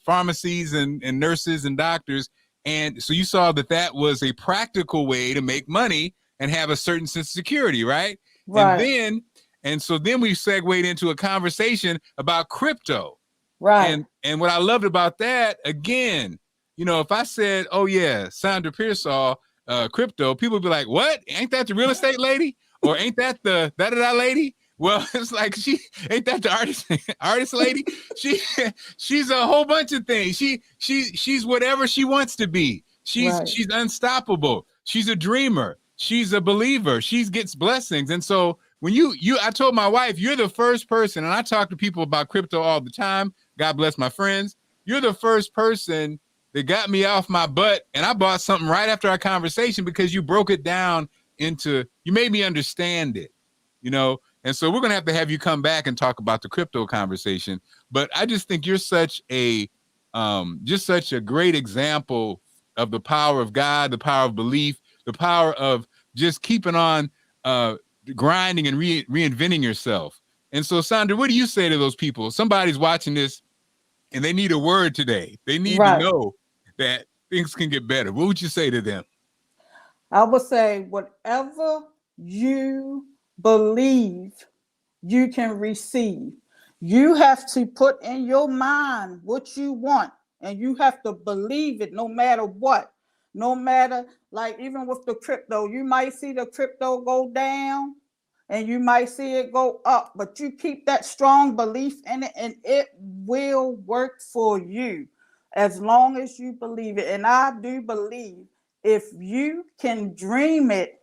[SPEAKER 2] pharmacies and nurses and doctors. And so you saw that was a practical way to make money and have a certain sense of security, right?
[SPEAKER 8] Right.
[SPEAKER 2] And so then we segued into a conversation about crypto.
[SPEAKER 8] Right.
[SPEAKER 2] And what I loved about that, again, if I said, oh yeah, Sandra Pearsall, crypto, people would be like, what? Ain't that the real estate lady? Or ain't that the da-da-da lady? Well, it's like, she ain't that the artist lady? She's a whole bunch of things. She's whatever she wants to be. She's unstoppable. She's a dreamer. She's a believer. She gets blessings. And so when I told my wife, you're the first person, and I talk to people about crypto all the time. God bless my friends. You're the first person that got me off my butt, and I bought something right after our conversation because you broke it down you made me understand it, And so we're going to have you come back and talk about the crypto conversation. But I just think you're such a great example of the power of God, the power of belief, the power of just keeping on grinding and reinventing yourself. And so, Sandra, what do you say to those people? Somebody's watching this and they need a word today. They need to know that things can get better. What would you say to them?
[SPEAKER 8] I would say whatever you believe, you can receive. You have to put in your mind what you want, and you have to believe it no matter what. No matter, like even with the crypto, you might see the crypto go down and you might see it go up, but you keep that strong belief in it and it will work for you as long as you believe it. And I do believe if you can dream it,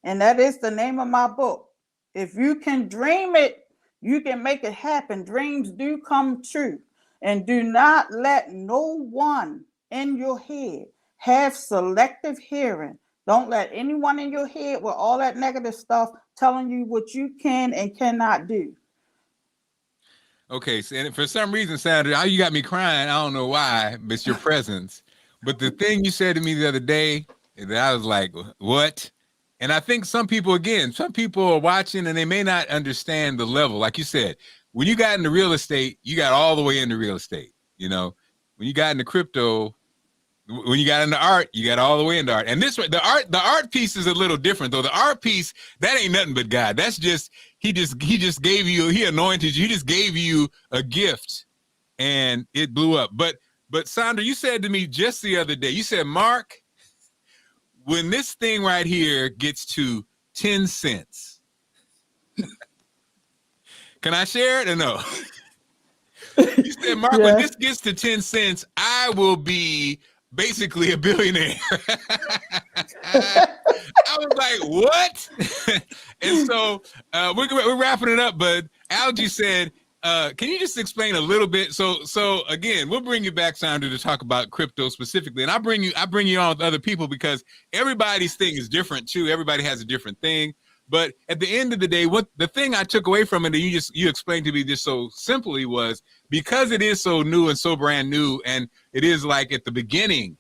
[SPEAKER 8] and that is the name of my book, if you can dream it, you can make it happen. Dreams do come true. And do not let no one in your head have selective hearing. Don't let anyone in your head with all that negative stuff telling you what you can and cannot do.
[SPEAKER 2] Okay, so, and for some reason, Sandra, you got me crying. I don't know why, but it's your presence. But the thing you said to me the other day, that I was like, what? And I think some people are watching and they may not understand the level. Like you said, when you got into real estate, you got all the way into real estate. When you got into crypto, when you got into art, you got all the way into art. And the art piece is a little different though. The art piece, that ain't nothing but God. That's just, he just gave you, he anointed you. He just gave you a gift and it blew up. But Sandra, you said to me just the other day, you said, Mark, when this thing right here gets to 10 cents, can I share it or no? You said, Mark, when this gets to 10 cents, I will be basically a billionaire. I was like, what? And so we're wrapping it up, but Algie said, can you just explain a little bit? So again, we'll bring you back, Sandra, to talk about crypto specifically. And I bring you on with other people because everybody's thing is different too. Everybody has a different thing. But at the end of the day, what the thing I took away from it, and you explained to me just so simply, was because it is so new and so brand new, and it is like at the beginning,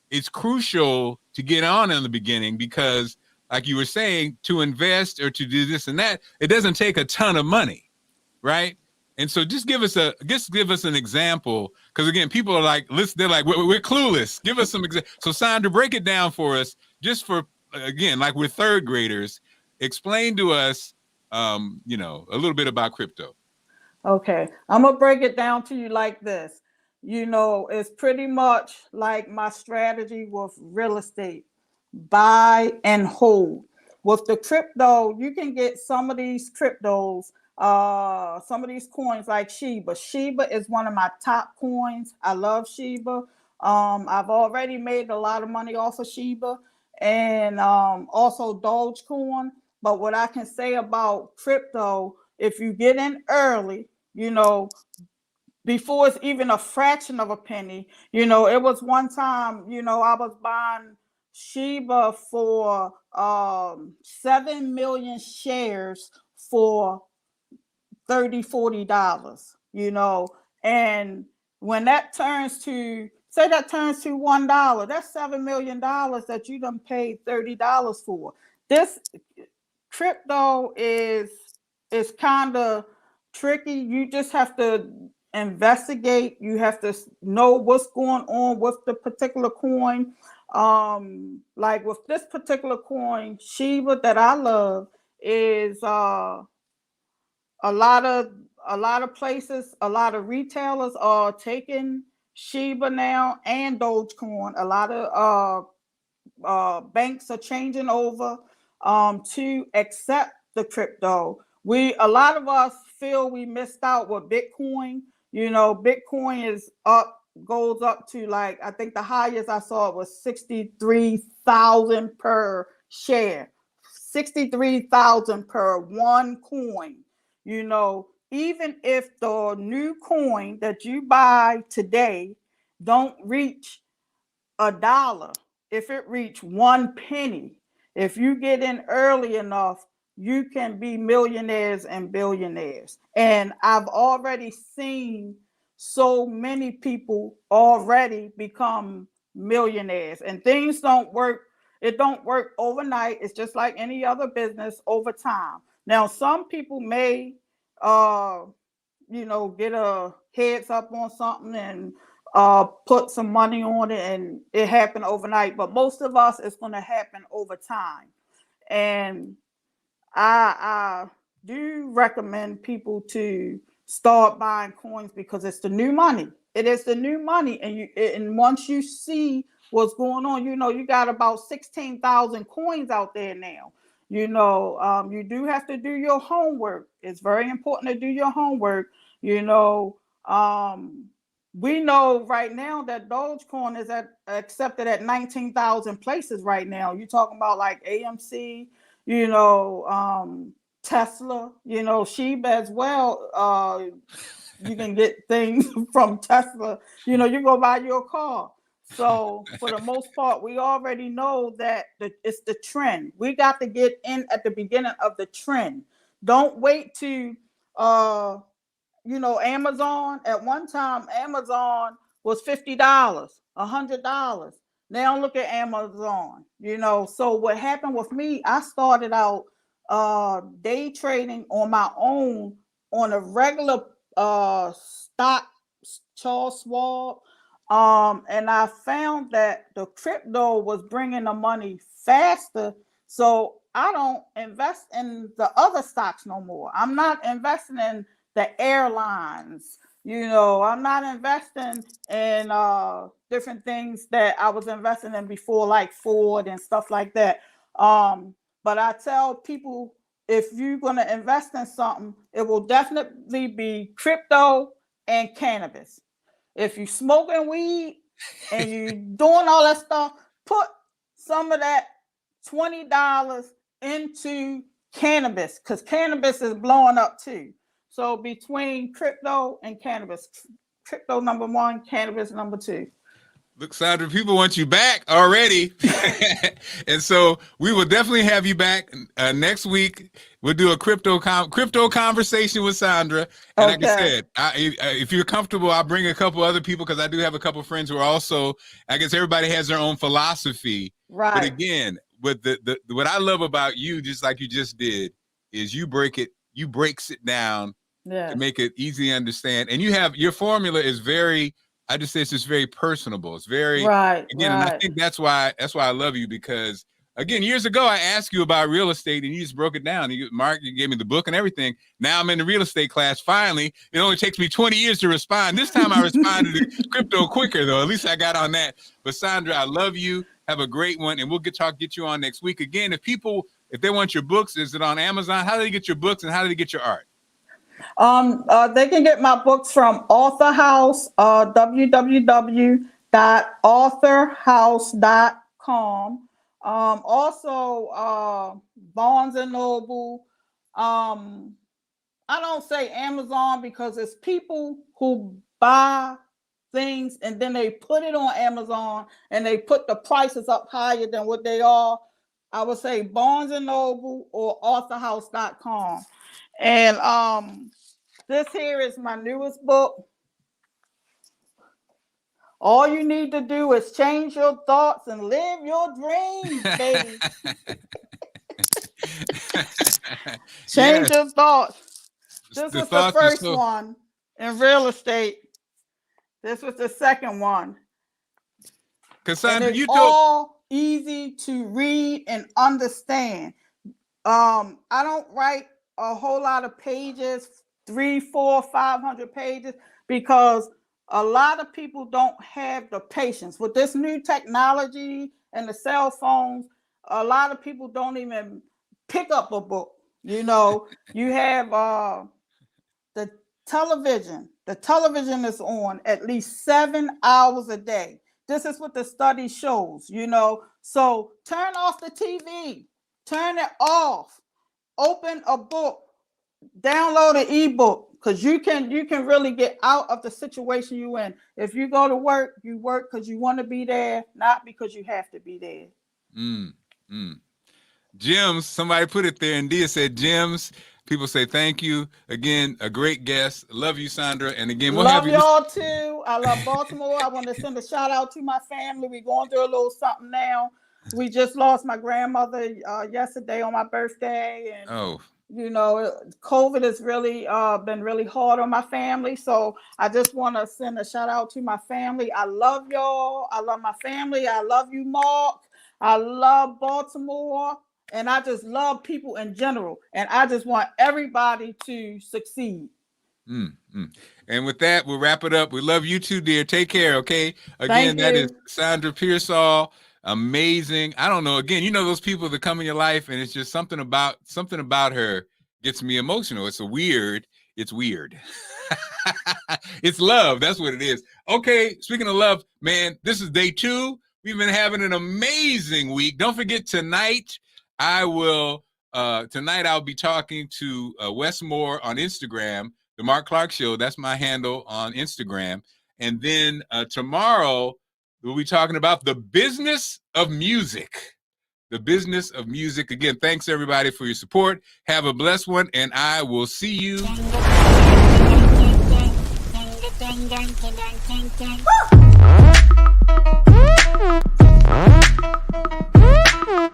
[SPEAKER 2] it's crucial to get on in the beginning because, like you were saying, to invest or to do this and that, it doesn't take a ton of money, right? And so just give us an example, because again, people are like, listen, they're like, we're clueless. Give us some examples. So Sandra, break it down for us, just for again, like we're third graders. Explain to us, a little bit about crypto.
[SPEAKER 8] Okay, I'm gonna break it down to you like this. It's pretty much like my strategy with real estate: buy and hold. With the crypto, you can get some of these cryptos, some of these coins like Shiba. Shiba is one of my top coins. I love Shiba. I've already made a lot of money off of Shiba, and also Dogecoin. But what I can say about crypto, if you get in early, before it's even a fraction of a penny, it was one time, I was buying Shiba for 7 million shares for $30-$40, and when that turns to, say that turns to $1, that's $7 million that you done paid $30 for. This crypto is kind of tricky. You just have to investigate. You have to know what's going on with the particular coin. Like with this particular coin, Shiba, that I love, is a lot of places, a lot of retailers are taking Shiba now and Dogecoin. A lot of banks are changing over to accept the crypto. A lot of us feel we missed out with Bitcoin. Bitcoin goes up to, like, I think the highest I saw was 63,000 per share. $63,000 per one coin. You know, even if the new coin that you buy today don't reach $1, if it reach 1 penny, if you get in early enough, you can be millionaires and billionaires. And I've already seen so many people already become millionaires, and things don't work. It don't work overnight. It's just like any other business, over time. Now, some people may, get a heads up on something and put some money on it and it happened overnight. But most of us, it's going to happen over time. And I do recommend people to start buying coins because it's the new money. It is the new money. And once you see what's going on, you got about 16,000 coins out there now. You do have to do your homework. It's very important to do your homework. We know right now that Dogecoin is accepted at 19,000 places right now. You're talking about like AMC, Tesla, Sheba as well. You can get things from Tesla. You go buy your car. So for the most part, we already know that it's the trend. We got to get in at the beginning of the trend. Don't wait to, Amazon. At one time, Amazon was $50, $100. Now look at Amazon. So what happened with me, I started out day trading on my own on a regular stock, Charles Schwab. And I found that the crypto was bringing the money faster. So I don't invest in the other stocks no more. I'm not investing in the airlines. I'm not investing in different things that I was investing in before, like Ford and stuff like that. But I tell people, if you're going to invest in something, it will definitely be crypto and cannabis. If you're smoking weed and you're doing all that stuff, put some of that $20 into cannabis, because cannabis is blowing up too. So between crypto and cannabis, crypto number 1, cannabis number 2.
[SPEAKER 2] Look, Sandra, people want you back already. And so we will definitely have you back next week. We'll do a crypto conversation with Sandra. And Like I said, if you're comfortable, I'll bring a couple other people, because I do have a couple friends who are also, I guess everybody has their own philosophy. Right. But again, with what I love about you, just like you just did, is you breaks it down to make it easy to understand. And your formula is very, I just say it's just very personable. It's very And I think that's why I love you, because again, years ago I asked you about real estate and you just broke it down. Mark, you gave me the book and everything. Now I'm in the real estate class. Finally, it only takes me 20 years to respond. This time I responded to crypto quicker though. At least I got on that. But Sandra, I love you. Have a great one, and we'll get you on next week. Again, if they want your books, is it on Amazon? How do they get your books and how do they get your art?
[SPEAKER 8] They can get my books from Author House, www.authorhouse.com. Also, Barnes and Noble. I don't say Amazon because it's people who buy things and then they put it on Amazon and they put the prices up higher than what they are. I would say Barnes and Noble or authorhouse.com. And this here is my newest book. All you need to do is change your thoughts and live your dreams, baby. Change your thoughts. This was the first one in real estate. This was the second one.
[SPEAKER 2] Cassandra,
[SPEAKER 8] it's all easy to read and understand. I don't write a whole lot of pages, 300, 400, 500 pages, because a lot of people don't have the patience with this new technology and the cell phones. A lot of people don't even pick up a book. You have the television. The television is on at least 7 hours a day. This is what the study shows, So turn off the TV. turn it off, open a book, download an ebook, because you can really get out of the situation you're in. If you go to work, you work because you want to be there, not because you have to be there.
[SPEAKER 2] Gems, somebody put it there, and Dia said gems. People say thank you again. A great guest. Love you, Sandra. And again, we'll
[SPEAKER 8] love
[SPEAKER 2] have you
[SPEAKER 8] y'all too. I love Baltimore. I want to send a shout out to my family. We're going through a little something now. We just lost my grandmother yesterday on my birthday, and you know, COVID has really been really hard on my family. So I just want to send a shout out to my family. I love y'all. I love my family. I love you, Mark. I love Baltimore. And I just love people in general. And I just want everybody to succeed.
[SPEAKER 2] And with that, we'll wrap it up. We love you too, dear. Take care, okay? Again, that is Sandra Pearsall. Amazing. I don't know. Again, you know those people that come in your life, and it's just something about her gets me emotional. It's weird. It's love. That's what it is. Okay, speaking of love, man, this is day 2. We've been having an amazing week. Don't forget tonight. I'll be talking to Wes Moore on Instagram, the Marc Clarke Show. That's my handle on Instagram. And then tomorrow we'll be talking about the business of music. The business of music. Again, thanks everybody for your support. Have a blessed one, and I will see you. Woo!